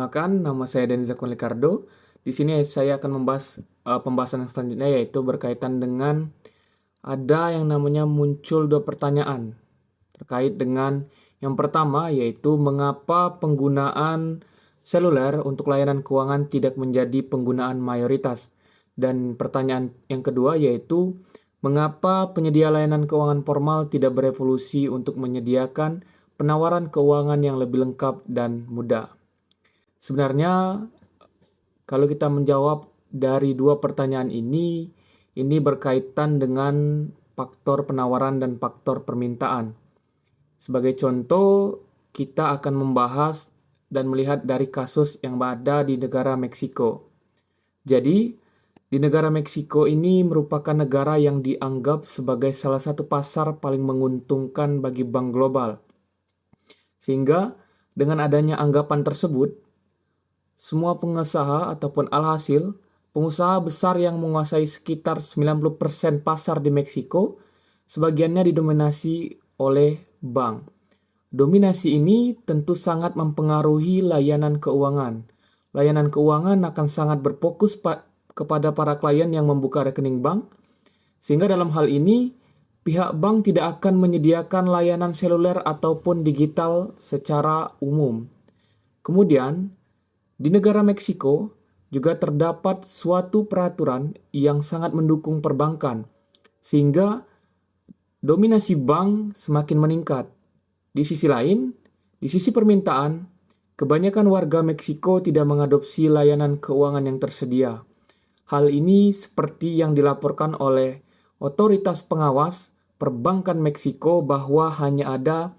Perkenalkan, nama saya Denny Zakwan Ricardo. Di sini saya akan membahas pembahasan yang selanjutnya, yaitu berkaitan dengan ada yang namanya muncul dua pertanyaan terkait dengan yang pertama, yaitu mengapa penggunaan seluler untuk layanan keuangan tidak menjadi penggunaan mayoritas. Dan pertanyaan yang kedua, yaitu mengapa penyedia layanan keuangan formal tidak berevolusi untuk menyediakan penawaran keuangan yang lebih lengkap dan mudah. Sebenarnya, kalau kita menjawab dari dua pertanyaan ini berkaitan dengan faktor penawaran dan faktor permintaan. Sebagai contoh, kita akan membahas dan melihat dari kasus yang ada di negara Meksiko. Jadi, di negara Meksiko ini merupakan negara yang dianggap sebagai salah satu pasar paling menguntungkan bagi bank global. Sehingga, dengan adanya anggapan tersebut, semua pengusaha ataupun alhasil, pengusaha besar yang menguasai sekitar 90% pasar di Meksiko, sebagiannya didominasi oleh bank. Dominasi ini tentu sangat mempengaruhi layanan keuangan. Layanan keuangan akan sangat berfokus kepada para klien yang membuka rekening bank, sehingga dalam hal ini, pihak bank tidak akan menyediakan layanan seluler ataupun digital secara umum. Kemudian, di negara Meksiko juga terdapat suatu peraturan yang sangat mendukung perbankan, sehingga dominasi bank semakin meningkat. Di sisi lain, di sisi permintaan, kebanyakan warga Meksiko tidak mengadopsi layanan keuangan yang tersedia. Hal ini seperti yang dilaporkan oleh otoritas pengawas perbankan Meksiko bahwa hanya ada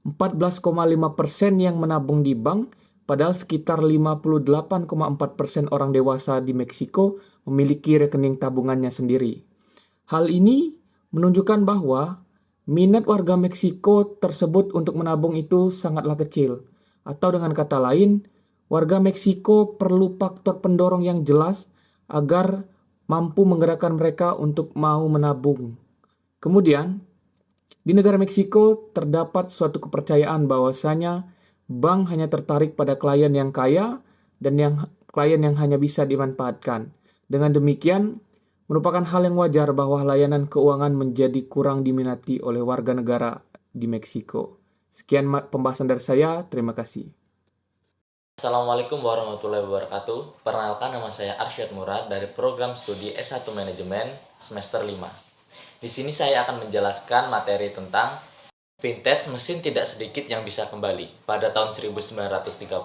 14,5% yang menabung di bank, padahal sekitar 58,4% orang dewasa di Meksiko memiliki rekening tabungannya sendiri. Hal ini menunjukkan bahwa minat warga Meksiko tersebut untuk menabung itu sangatlah kecil. Atau dengan kata lain, warga Meksiko perlu faktor pendorong yang jelas agar mampu menggerakkan mereka untuk mau menabung. Kemudian, di negara Meksiko terdapat suatu kepercayaan bahwasanya bank hanya tertarik pada klien yang kaya dan klien yang hanya bisa dimanfaatkan. Dengan demikian, merupakan hal yang wajar bahwa layanan keuangan menjadi kurang diminati oleh warga negara di Meksiko. Sekian pembahasan dari saya, terima kasih. Assalamualaikum warahmatullahi wabarakatuh. Perkenalkan, nama saya Arsyad Murad dari program studi S1 Manajemen semester 5. Di sini saya akan menjelaskan materi tentang vintage mesin tidak sedikit yang bisa kembali. Pada tahun 1930,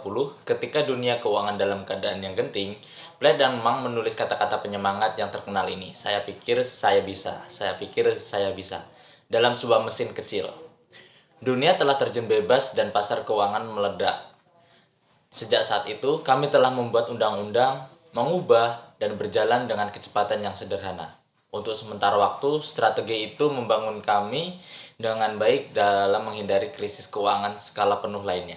ketika dunia keuangan dalam keadaan yang genting, Plaid dan Mang menulis kata-kata penyemangat yang terkenal ini. Saya pikir saya bisa, saya pikir saya bisa. Dalam sebuah mesin kecil. Dunia telah terjun bebas dan pasar keuangan meledak. Sejak saat itu, kami telah membuat undang-undang, mengubah, dan berjalan dengan kecepatan yang sederhana. Untuk sementara waktu, strategi itu membangun kami dengan baik dalam menghindari krisis keuangan skala penuh lainnya.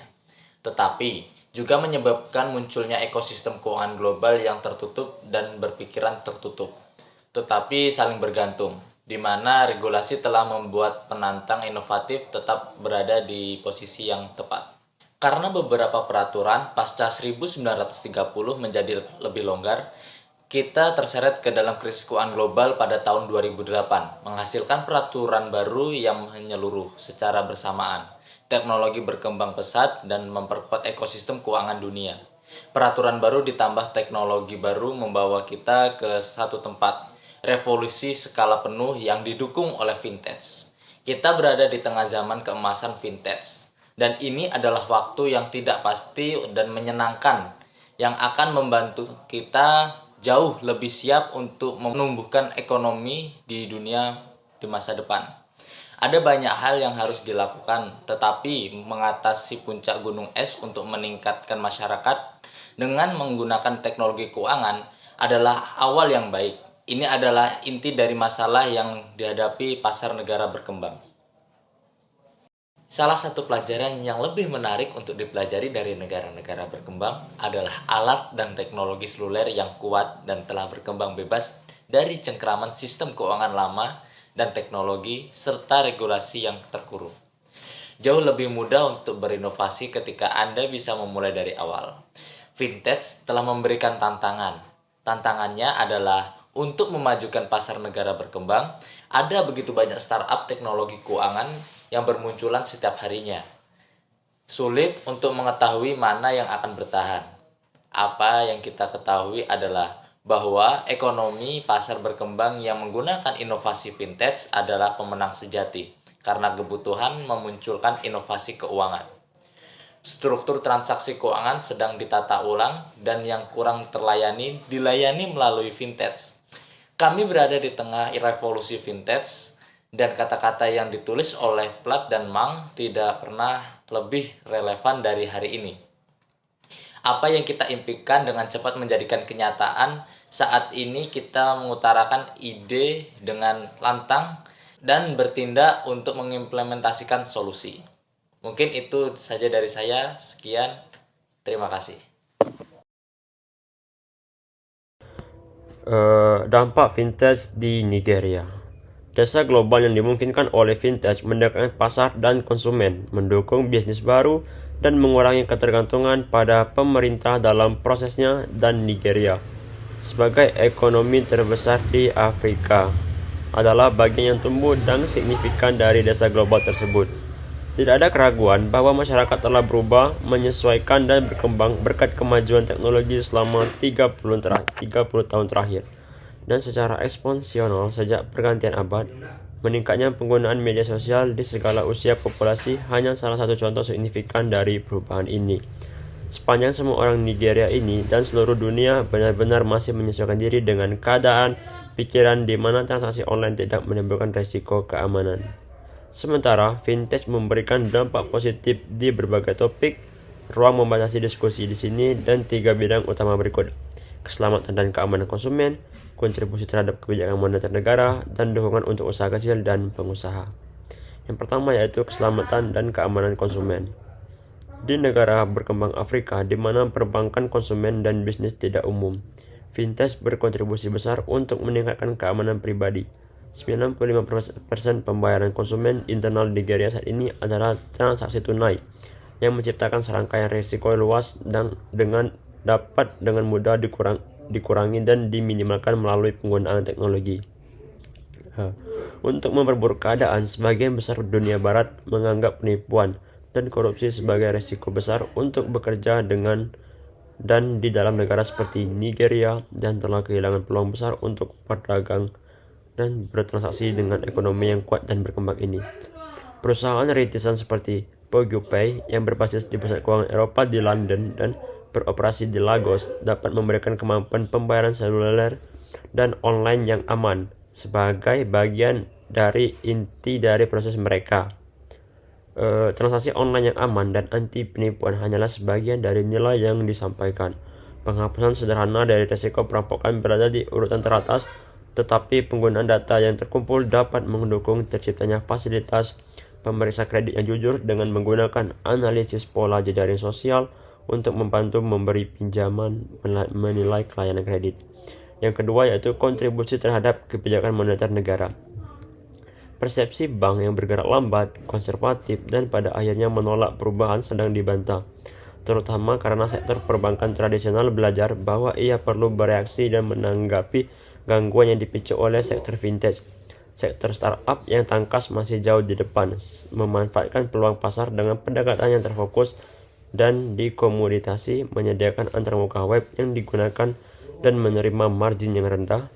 Tetapi, juga menyebabkan munculnya ekosistem keuangan global yang tertutup dan berpikiran tertutup. Tetapi saling bergantung, di mana regulasi telah membuat penantang inovatif tetap berada di posisi yang tepat. Karena beberapa peraturan pasca 1930 menjadi lebih longgar, kita terseret ke dalam krisis keuangan global pada tahun 2008, menghasilkan peraturan baru yang menyeluruh secara bersamaan. Teknologi berkembang pesat dan memperkuat ekosistem keuangan dunia. Peraturan baru ditambah teknologi baru membawa kita ke satu tempat, revolusi skala penuh yang didukung oleh vintage. Kita berada di tengah zaman keemasan vintage. Dan ini adalah waktu yang tidak pasti dan menyenangkan, yang akan membantu kita jauh lebih siap untuk menumbuhkan ekonomi di dunia di masa depan. Ada banyak hal yang harus dilakukan, tetapi mengatasi puncak gunung es untuk meningkatkan masyarakat dengan menggunakan teknologi keuangan adalah awal yang baik. Ini adalah inti dari masalah yang dihadapi pasar negara berkembang. Salah satu pelajaran yang lebih menarik untuk dipelajari dari negara-negara berkembang adalah alat dan teknologi seluler yang kuat dan telah berkembang bebas dari cengkraman sistem keuangan lama dan teknologi serta regulasi yang terkurung. Jauh lebih mudah untuk berinovasi ketika Anda bisa memulai dari awal. Vintage telah memberikan tantangan. Tantangannya adalah untuk memajukan pasar negara berkembang, ada begitu banyak startup teknologi keuangan yang bermunculan setiap harinya. Sulit untuk mengetahui mana yang akan bertahan. Apa yang kita ketahui adalah bahwa ekonomi pasar berkembang yang menggunakan inovasi vintage adalah pemenang sejati karena kebutuhan memunculkan inovasi keuangan. Struktur transaksi keuangan sedang ditata ulang dan yang kurang terlayani dilayani melalui vintage. Kami berada di tengah revolusi vintage dan kata-kata yang ditulis oleh Platt dan Mang tidak pernah lebih relevan dari hari ini. Apa yang kita impikan dengan cepat menjadikan kenyataan, saat ini kita mengutarakan ide dengan lantang dan bertindak untuk mengimplementasikan solusi. Mungkin itu saja dari saya. Sekian. Terima kasih. Dampak vintage di Nigeria. Dasar global yang dimungkinkan oleh vintage mendekatkan pasar dan konsumen, mendukung bisnis baru, dan mengurangi ketergantungan pada pemerintah dalam prosesnya. Dan Nigeria, sebagai ekonomi terbesar di Afrika, adalah bagian yang tumbuh dan signifikan dari dasar global tersebut. Tidak ada keraguan bahwa masyarakat telah berubah, menyesuaikan, dan berkembang berkat kemajuan teknologi selama 30 tahun terakhir, dan secara eksponensial sejak pergantian abad. Meningkatnya penggunaan media sosial di segala usia populasi hanya salah satu contoh signifikan dari perubahan ini. Sepanjang semua orang Nigeria ini dan seluruh dunia benar-benar masih menyesuaikan diri dengan keadaan pikiran di mana transaksi online tidak menimbulkan risiko keamanan. Sementara vintage memberikan dampak positif di berbagai topik. Ruang membatasi diskusi di sini dan 3 bidang utama berikut: keselamatan dan keamanan konsumen, kontribusi terhadap kebijakan moneter negara, dan dukungan untuk usaha kecil dan pengusaha. Yang pertama yaitu keselamatan dan keamanan konsumen. Di negara berkembang Afrika, di mana perbankan konsumen dan bisnis tidak umum, vintage berkontribusi besar untuk meningkatkan keamanan pribadi. 95% pembayaran konsumen internal Nigeria saat ini adalah transaksi tunai, yang menciptakan serangkaian risiko luas dan dapat dengan mudah dikurangi dan diminimalkan melalui penggunaan teknologi. Untuk memperburuk keadaan, sebagian besar dunia barat menganggap penipuan dan korupsi sebagai risiko besar untuk bekerja dengan dan di dalam negara seperti Nigeria, dan telah kehilangan peluang besar untuk berdagang dan bertransaksi dengan ekonomi yang kuat dan berkembang ini. Perusahaan rintisan seperti PogoPay yang berbasis di pusat keuangan Eropa di London dan beroperasi di Lagos dapat memberikan kemampuan pembayaran seluler dan online yang aman sebagai bagian dari inti dari proses mereka. Transaksi online yang aman dan anti penipuan hanyalah sebagian dari nilai yang disampaikan. Penghapusan sederhana dari risiko perampokan berada di urutan teratas, tetapi penggunaan data yang terkumpul dapat mendukung terciptanya fasilitas pemeriksa kredit yang jujur dengan menggunakan analisis pola jejaring sosial untuk membantu memberi pinjaman menilai kelayanan kredit. Yang kedua yaitu kontribusi terhadap kebijakan moneter negara. Persepsi bank yang bergerak lambat, konservatif, dan pada akhirnya menolak perubahan sedang dibantah, terutama karena sektor perbankan tradisional belajar bahwa ia perlu bereaksi dan menanggapi gangguan yang dipicu oleh sektor vintage. Sektor startup yang tangkas masih jauh di depan, memanfaatkan peluang pasar dengan pendekatan yang terfokus dan dikomoditasi, menyediakan antarmuka web yang digunakan dan menerima margin yang rendah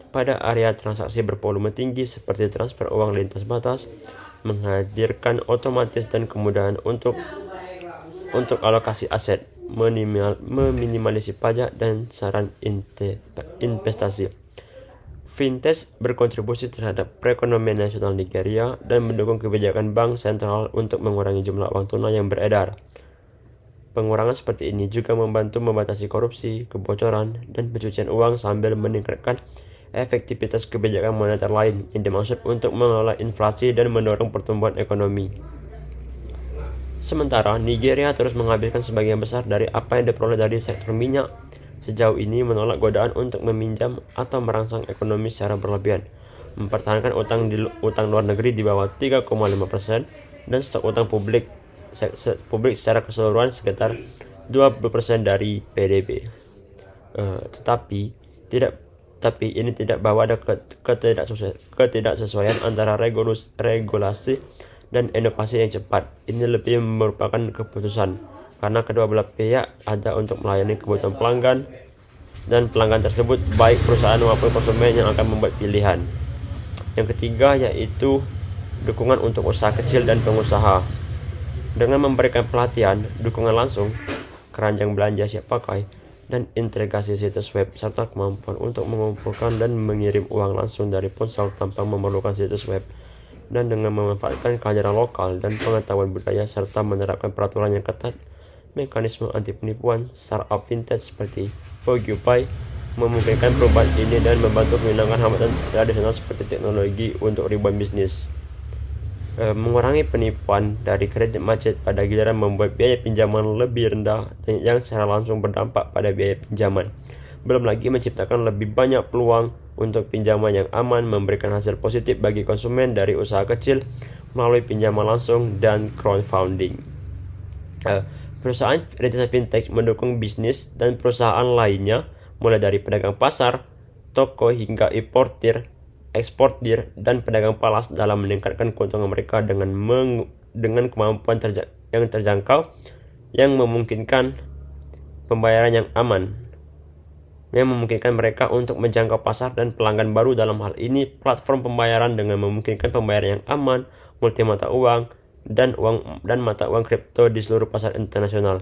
pada area transaksi bervolume tinggi seperti transfer uang lintas batas, menghadirkan otomatis dan kemudahan untuk alokasi aset, meminimalisasi pajak dan saran investasi. Vintage berkontribusi terhadap perekonomian nasional Nigeria dan mendukung kebijakan bank sentral untuk mengurangi jumlah uang tunai yang beredar. Pengurangan seperti ini juga membantu membatasi korupsi, kebocoran, dan pencucian uang sambil meningkatkan efektivitas kebijakan moneter lain yang dimaksud untuk mengelola inflasi dan mendorong pertumbuhan ekonomi. Sementara Nigeria terus menghabiskan sebagian besar dari apa yang diperoleh dari sektor minyak, sejauh ini menolak godaan untuk meminjam atau merangsang ekonomi secara berlebihan, mempertahankan utang luar negeri di bawah 3,5% dan stok utang publik secara keseluruhan sekitar 20% dari PDB. Tetapi ini tidak bahwa ada ketidaksesuaian antara regulasi dan inovasi yang cepat. Ini lebih merupakan keputusan karena kedua belah pihak ada untuk melayani kebutuhan pelanggan, dan pelanggan tersebut baik perusahaan maupun konsumen yang akan membuat pilihan. Yang ketiga yaitu dukungan untuk usaha kecil dan pengusaha. Dengan memberikan pelatihan, dukungan langsung, keranjang belanja siap pakai, dan integrasi situs web serta kemampuan untuk mengumpulkan dan mengirim uang langsung dari ponsel tanpa memerlukan situs web, dan dengan memanfaatkan kehadiran lokal dan pengetahuan budaya serta menerapkan peraturan yang ketat, mekanisme anti penipuan, startup fintech seperti Pogupay memungkinkan perubahan ini dan membantu menghilangkan hambatan tradisional seperti teknologi untuk ribuan bisnis. Mengurangi penipuan dari kredit macet pada giliran membuat biaya pinjaman lebih rendah yang secara langsung berdampak pada biaya pinjaman. Belum lagi menciptakan lebih banyak peluang untuk pinjaman yang aman, memberikan hasil positif bagi konsumen dari usaha kecil melalui pinjaman langsung dan crowdfunding. Perusahaan rintisan fintech mendukung bisnis dan perusahaan lainnya, mulai dari pedagang pasar, toko hingga importir, eksportir, dan pedagang falas dalam meningkatkan keuntungan mereka dengan kemampuan yang terjangkau yang memungkinkan pembayaran yang aman, yang memungkinkan mereka untuk menjangkau pasar dan pelanggan baru. Dalam hal ini, platform pembayaran dengan memungkinkan pembayaran yang aman, multi mata uang, dan mata uang kripto di seluruh pasar internasional.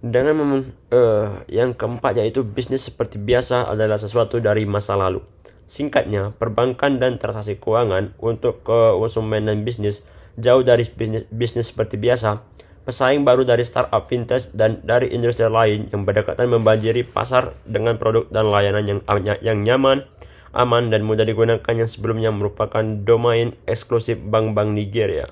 Yang keempat yaitu bisnis seperti biasa adalah sesuatu dari masa lalu. Singkatnya, perbankan dan transaksi keuangan untuk konsumen dan bisnis jauh dari bisnis seperti biasa. Pesaing baru dari startup fintech dan dari industri lain yang berdekatan membanjiri pasar dengan produk dan layanan yang nyaman, aman, dan mudah digunakan yang sebelumnya merupakan domain eksklusif bank-bank Nigeria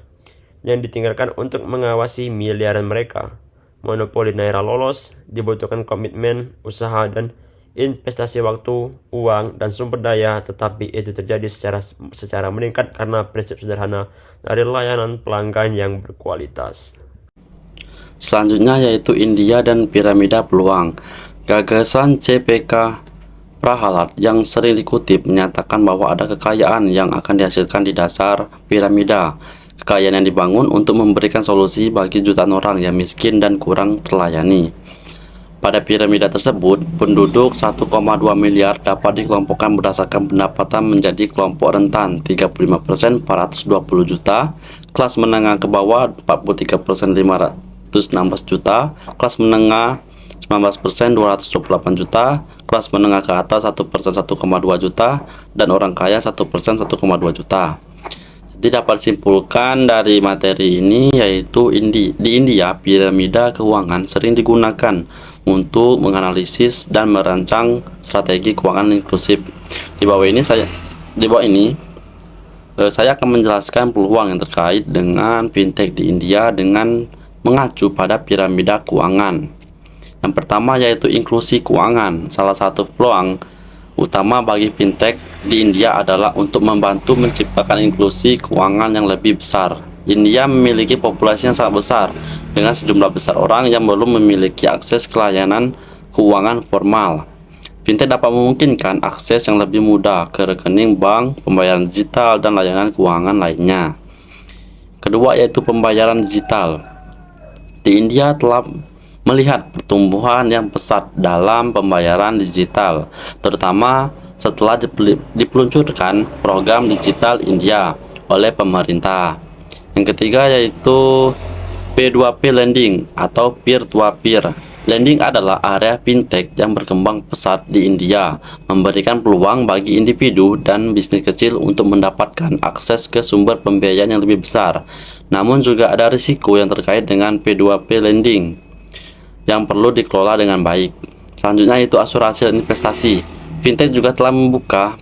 yang ditinggalkan untuk mengawasi miliaran mereka. Monopoli naira lolos, dibutuhkan komitmen, usaha, dan investasi waktu, uang, dan sumber daya, tetapi itu terjadi secara meningkat karena prinsip sederhana dari layanan pelanggan yang berkualitas. Selanjutnya yaitu India dan piramida peluang. Gagasan CPK Prahalat yang sering dikutip menyatakan bahwa ada kekayaan yang akan dihasilkan di dasar piramida. Kekayaan yang dibangun untuk memberikan solusi bagi jutaan orang yang miskin dan kurang terlayani. Pada piramida tersebut, penduduk 1,2 miliar dapat dikelompokkan berdasarkan pendapatan menjadi kelompok rentan 35% 420 juta, kelas menengah ke bawah 43% 516 juta, kelas menengah 19% 228 juta, kelas menengah ke atas 1% 1,2 juta, dan orang kaya 1% 1,2 juta. Jadi dapat disimpulkan dari materi ini yaitu di India piramida keuangan sering digunakan untuk menganalisis dan merancang strategi keuangan inklusif. Di bawah ini saya akan menjelaskan peluang yang terkait dengan fintech di India dengan mengacu pada piramida keuangan. Yang pertama yaitu inklusi keuangan. Salah satu peluang utama bagi fintech di India adalah untuk membantu menciptakan inklusi keuangan yang lebih besar. India memiliki populasi yang sangat besar dengan sejumlah besar orang yang belum memiliki akses ke layanan keuangan formal. Fintech dapat memungkinkan akses yang lebih mudah ke rekening bank, pembayaran digital, dan layanan keuangan lainnya. Kedua yaitu pembayaran digital. Di India telah melihat pertumbuhan yang pesat dalam pembayaran digital, terutama setelah dipeluncurkan program digital India oleh pemerintah. Yang ketiga yaitu P2P lending atau peer-to-peer. Lending adalah area fintech yang berkembang pesat di India, memberikan peluang bagi individu dan bisnis kecil untuk mendapatkan akses ke sumber pembiayaan yang lebih besar. Namun juga ada risiko yang terkait dengan P2P lending yang perlu dikelola dengan baik. Selanjutnya yaitu asuransi dan investasi. Fintech juga telah membuka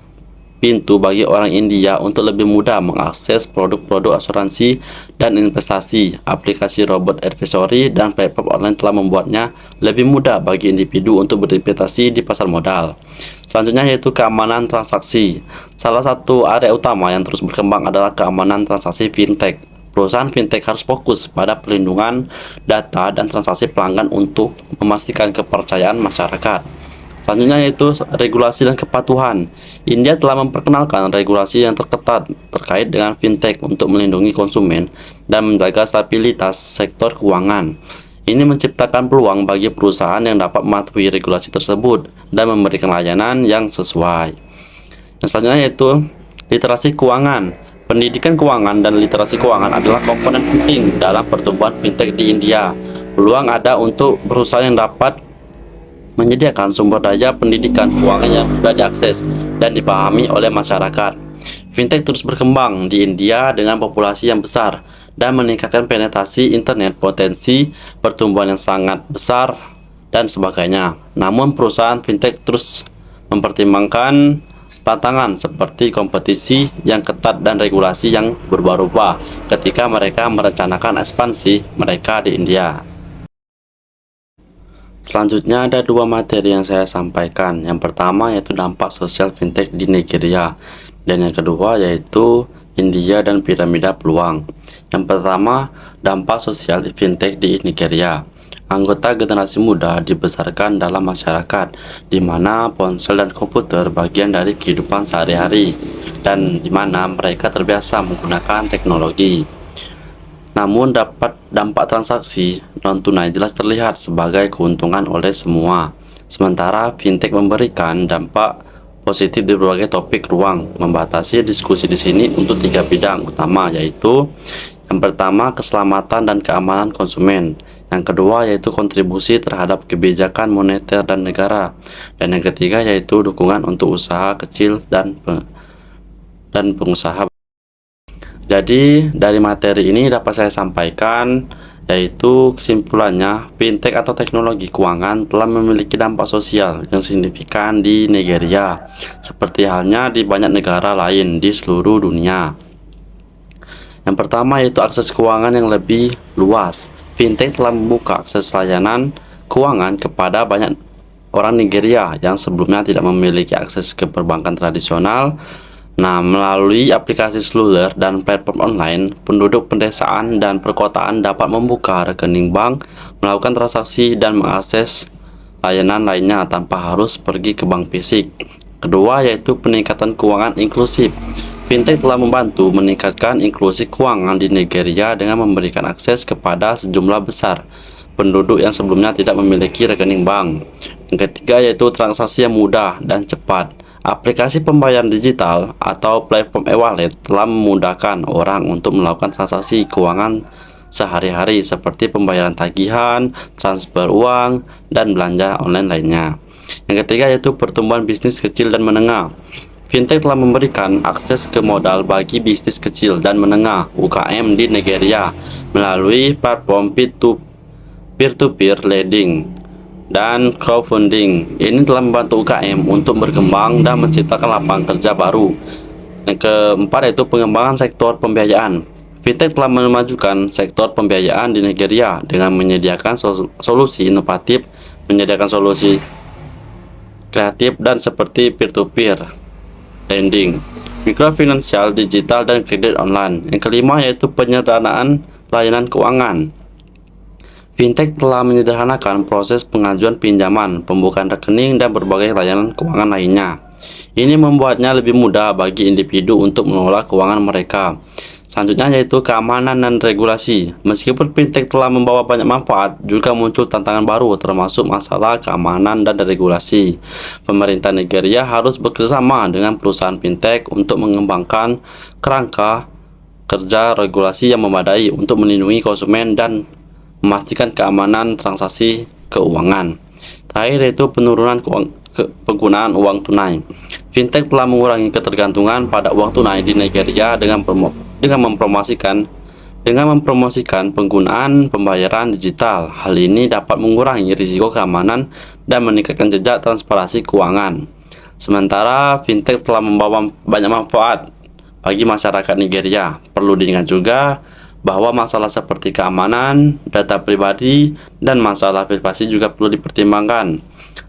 pintu bagi orang India untuk lebih mudah mengakses produk-produk asuransi dan investasi. Aplikasi robot advisory dan platform online telah membuatnya lebih mudah bagi individu untuk berinvestasi di pasar modal. Selanjutnya yaitu keamanan transaksi. Salah satu area utama yang terus berkembang adalah keamanan transaksi fintech. Perusahaan fintech harus fokus pada perlindungan data dan transaksi pelanggan untuk memastikan kepercayaan masyarakat. Selanjutnya yaitu regulasi dan kepatuhan. India telah memperkenalkan regulasi yang terketat terkait dengan fintech untuk melindungi konsumen dan menjaga stabilitas sektor keuangan. Ini menciptakan peluang bagi perusahaan yang dapat mematuhi regulasi tersebut dan memberikan layanan yang sesuai. Yang selanjutnya yaitu literasi keuangan. Pendidikan keuangan dan literasi keuangan adalah komponen penting dalam pertumbuhan fintech di India. Peluang ada untuk perusahaan yang dapat menyediakan sumber daya pendidikan keuangan yang mudah diakses dan dipahami oleh masyarakat. Fintech terus berkembang di India dengan populasi yang besar dan meningkatkan penetrasi internet, potensi pertumbuhan yang sangat besar, dan sebagainya. Namun perusahaan fintech terus mempertimbangkan tantangan seperti kompetisi yang ketat dan regulasi yang berubah-ubah ketika mereka merencanakan ekspansi mereka di India. Selanjutnya ada dua materi yang saya sampaikan. Yang pertama yaitu dampak sosial fintech di Nigeria, dan yang kedua yaitu India dan piramida peluang. Yang pertama, dampak sosial fintech di Nigeria. Anggota generasi muda dibesarkan dalam masyarakat di mana ponsel dan komputer bagian dari kehidupan sehari-hari dan di mana mereka terbiasa menggunakan teknologi. Namun dampak transaksi non-tunai jelas terlihat sebagai keuntungan oleh semua. Sementara fintech memberikan dampak positif di berbagai topik ruang. Membatasi diskusi di sini untuk 3 bidang utama, yaitu yang pertama keselamatan dan keamanan konsumen, yang kedua yaitu kontribusi terhadap kebijakan moneter dan negara, dan yang ketiga yaitu dukungan untuk usaha kecil dan pengusaha. Jadi dari materi ini dapat saya sampaikan yaitu kesimpulannya, fintech atau teknologi keuangan telah memiliki dampak sosial yang signifikan di Nigeria, seperti halnya di banyak negara lain di seluruh dunia. Yang pertama yaitu akses keuangan yang lebih luas. Fintech telah membuka akses layanan keuangan kepada banyak orang Nigeria yang sebelumnya tidak memiliki akses ke perbankan tradisional. Nah, melalui aplikasi seluler dan platform online, penduduk pedesaan dan perkotaan dapat membuka rekening bank, melakukan transaksi, dan mengakses layanan lainnya tanpa harus pergi ke bank fisik. Kedua, yaitu peningkatan keuangan inklusif. Fintech telah membantu meningkatkan inklusi keuangan di Nigeria dengan memberikan akses kepada sejumlah besar penduduk yang sebelumnya tidak memiliki rekening bank. Yang ketiga, yaitu transaksi yang mudah dan cepat. Aplikasi pembayaran digital atau platform e-wallet telah memudahkan orang untuk melakukan transaksi keuangan sehari-hari seperti pembayaran tagihan, transfer uang, dan belanja online lainnya. Yang ketiga yaitu pertumbuhan bisnis kecil dan menengah. Fintech telah memberikan akses ke modal bagi bisnis kecil dan menengah (UKM) di Nigeria melalui platform peer-to-peer lending dan crowdfunding. Ini telah membantu UKM untuk berkembang dan menciptakan lapangan kerja baru. Yang keempat yaitu pengembangan sektor pembiayaan. Fintech telah memajukan sektor pembiayaan di Nigeria dengan menyediakan solusi inovatif, menyediakan solusi kreatif dan seperti peer-to-peer lending, mikrofinansial digital, dan kredit online. Yang kelima yaitu penyederhanaan layanan keuangan. Fintech telah menyederhanakan proses pengajuan pinjaman, pembukaan rekening, dan berbagai layanan keuangan lainnya. Ini membuatnya lebih mudah bagi individu untuk mengelola keuangan mereka. Selanjutnya yaitu keamanan dan regulasi. Meskipun fintech telah membawa banyak manfaat, juga muncul tantangan baru termasuk masalah keamanan dan regulasi. Pemerintah Nigeria harus bekerjasama dengan perusahaan fintech untuk mengembangkan kerangka kerja regulasi yang memadai untuk melindungi konsumen dan memastikan keamanan transaksi keuangan. Terakhir yaitu penurunan penggunaan uang tunai. Fintech telah mengurangi ketergantungan pada uang tunai di Nigeria dengan mempromosikan penggunaan pembayaran digital. Hal ini dapat mengurangi risiko keamanan dan meningkatkan jejak transparansi keuangan. Sementara fintech telah membawa banyak manfaat bagi masyarakat Nigeria. Perlu diingat juga bahwa masalah seperti keamanan, data pribadi, dan masalah privasi juga perlu dipertimbangkan.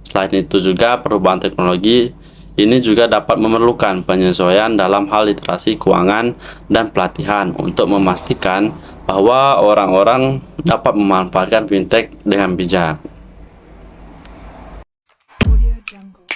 Selain itu juga perubahan teknologi Ini juga dapat memerlukan penyesuaian dalam hal literasi keuangan dan pelatihan untuk memastikan bahwa orang-orang dapat memanfaatkan fintech dengan bijak. Audio Jungle.